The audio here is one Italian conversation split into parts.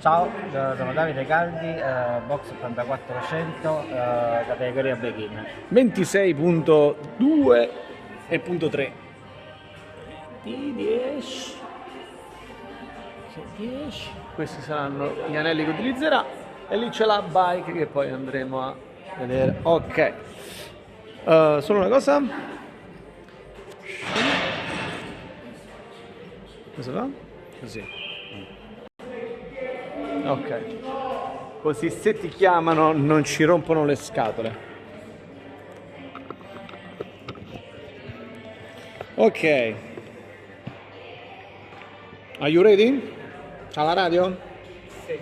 Ciao, sono Davide Caldi, box 8400, categoria begin. 26.2 e punto 3 di 10. Questi saranno gli anelli che utilizzerà e lì c'è la bike che poi andremo a vedere. Ok, solo una cosa, cosa fa? Così, ok, così se ti chiamano non ci rompono le scatole. Ok, are you ready? Alla radio? Sì.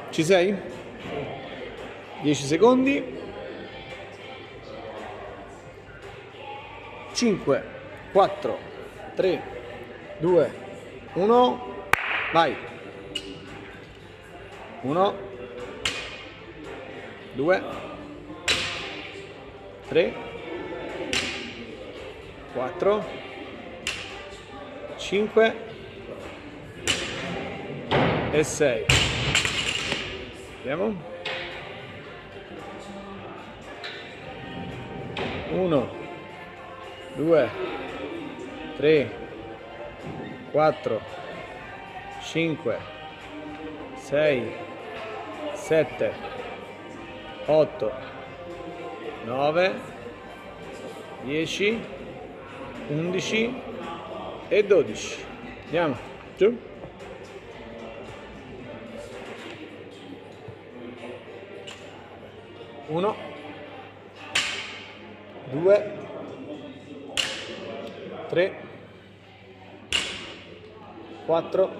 Ci sei? 10 secondi. 5, 4, 3, 2, 1, vai. 1, 2, 3, 4, 5 e 6. Vediamo. 1, 2, 3, 4, 5, 6, 7, 8, 9, 10, 11 e 12. Andiamo, giù. 1, 2, 3, 4,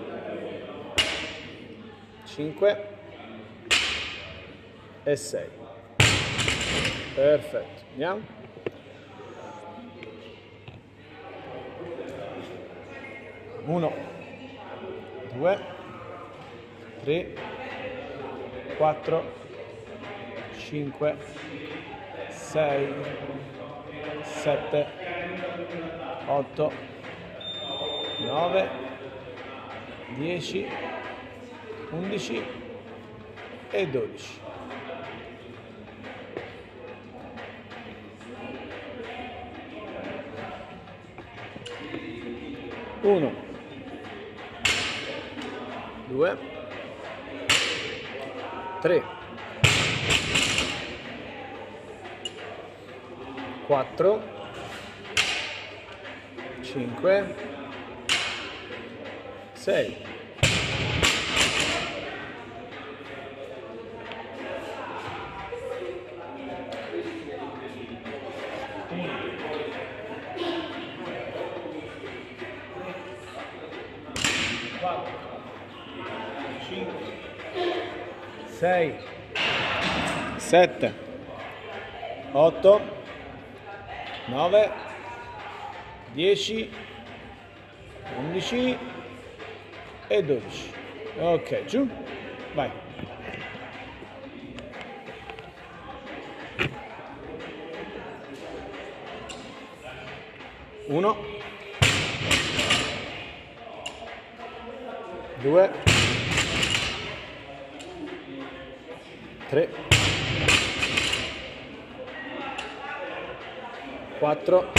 5 e 6. Perfetto, andiamo. 1, 2, 3, 4, 5, 6, 7, 8, 9, 10, 11 e 12. Uno, 2, 3, 4, 5, 6, 6, 7, 8, 9, 10, 11 e 12. Ok, giù, vai. 1, 2, 3, 4,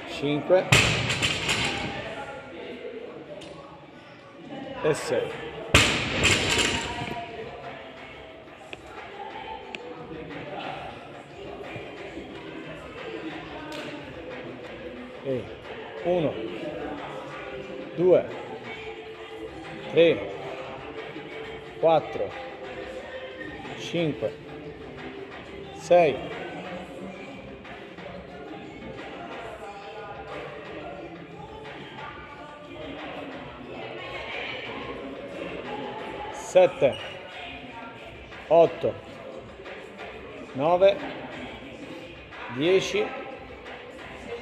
5 e 6. E 1, 2, 3, 4, 5, 6, 7, 8, 9, 10,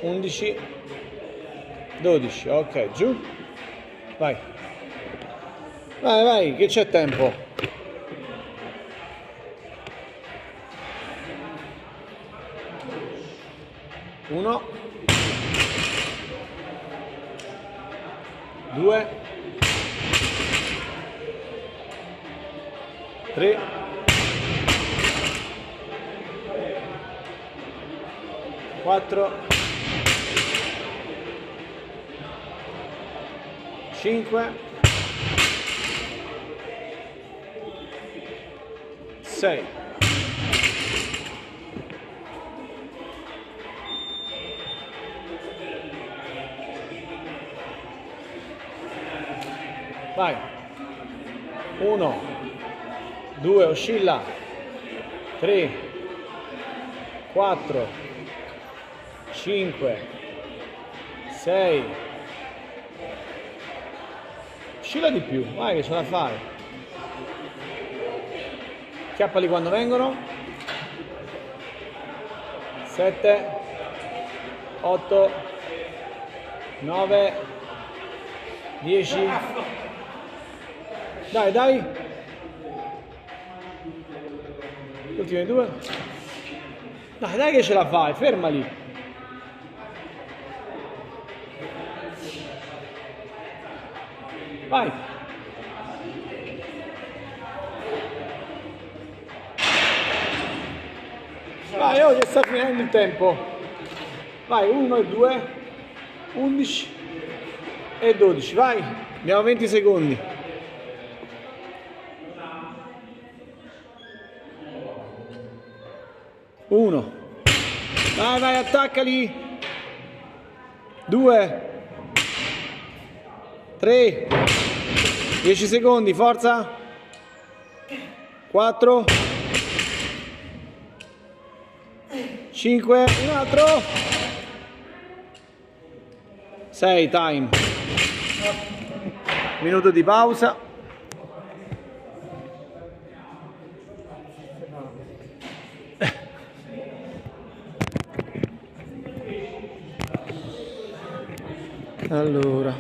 11, 12. Ok, giù. Vai. Vai, vai, che c'è tempo. 1, 2, 3, 4, 5, 6. Vai. 1, 2, oscilla. 3, 4, 5, 6. Oscilla di più, vai che ce la fai. Chiappali quando vengono. 7, 8, 9, 10. Dai, dai. Ultime 2. Dai, dai che ce la fai, fermali. Vai. Vai, oh, che sta finendo il tempo. Vai, 1 e 2, 11 e 12. Vai, abbiamo 20 secondi. 1. Vai, vai, attaccali. 2, 3, 10 secondi, forza. 4, 5, un altro. 6, time. Minuto di pausa. Allora,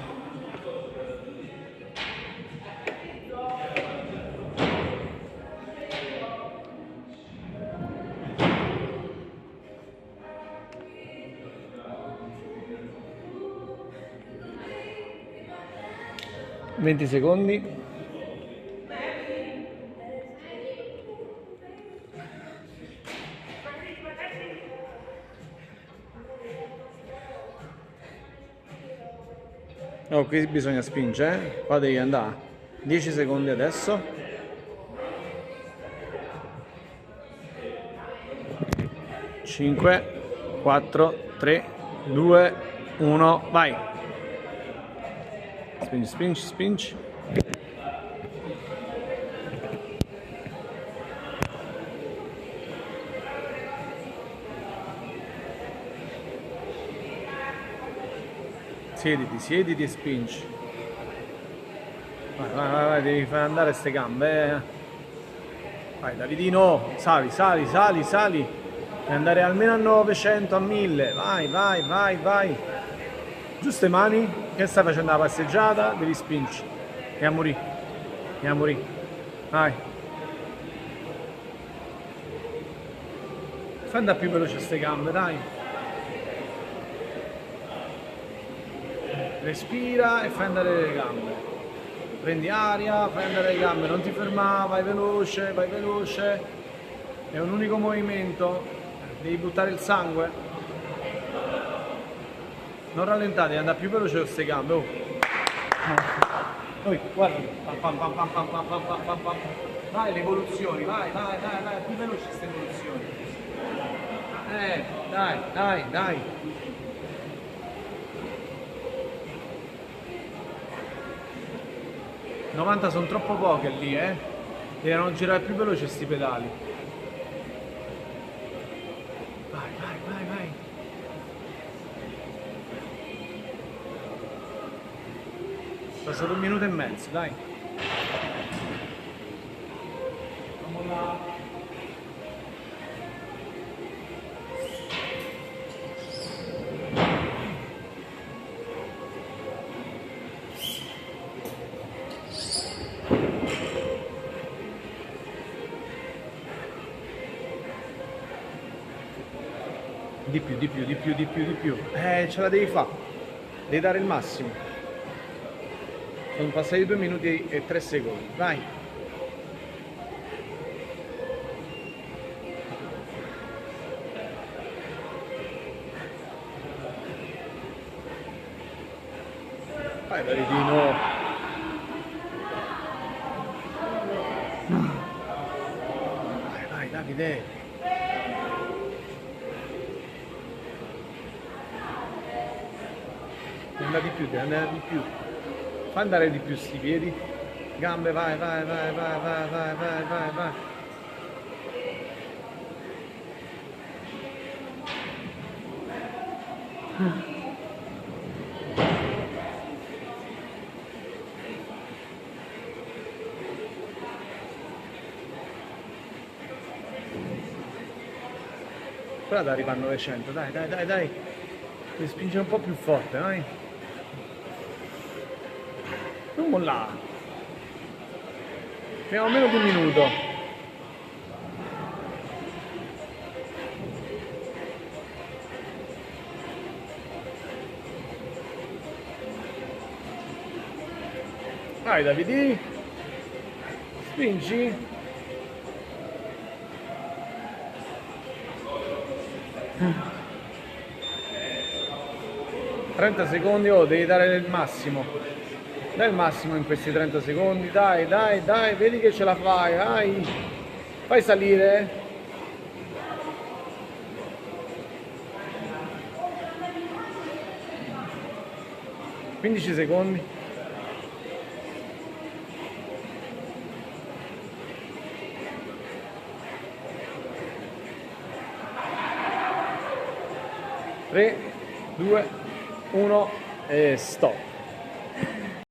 venti secondi. Oh, qui bisogna spingere, qua devi andare. 10 secondi adesso. 5, 4, 3, 2, 1, vai. Spingi, spingi, spingi. Siediti, siediti e spingi. Vai, vai, vai, vai, devi far andare queste gambe. Vai, Davidino, sali, sali, sali, sali. Devi andare almeno a 900, a 1000. Vai, vai, vai, vai. Giuste mani. Che stai facendo la passeggiata? Devi spingi. E a morire. E a morire. Vai. Fai andare più veloce queste gambe, dai. Respira e fai andare le gambe. Prendi aria, fai andare le gambe, non ti fermare, vai veloce, vai veloce. È un unico movimento, devi buttare il sangue. Non rallentate, devi andare più veloce con queste gambe. Oh. Guarda. Pam, pam, pam, pam, pam, pam, pam, pam, pam. Vai, le evoluzioni, vai, vai, vai, vai, più veloci queste evoluzioni. Dai, dai, dai. ...90 sono troppo poche lì, devono girare più veloce sti pedali. Vai, vai, vai, vai. È passato 1 minuto e mezzo, dai. Vamo là. Di più, di più, di più, di più, di più. Ce la devi fare. Devi dare il massimo. Sono passati 2 minuti e 3 secondi. Vai. Vai Davidino. Vai, vai Davide. Devi andare di più, devi andare di più. Fa andare di più sti piedi. Gambe, vai, vai, vai, vai, vai, vai, vai, vai, vai. Però ad arrivare a 900, dai, dai, dai, dai. Devi spingere un po' più forte, vai. Non mollare. Abbiamo meno di un minuto. Vai Davide. Spingi. 30 secondi, oh, devi dare il massimo. Dai il massimo in questi 30 secondi, dai, dai, dai, vedi che ce la fai, vai. Fai salire. (15 secondi). Tre, 2, 1 e stop.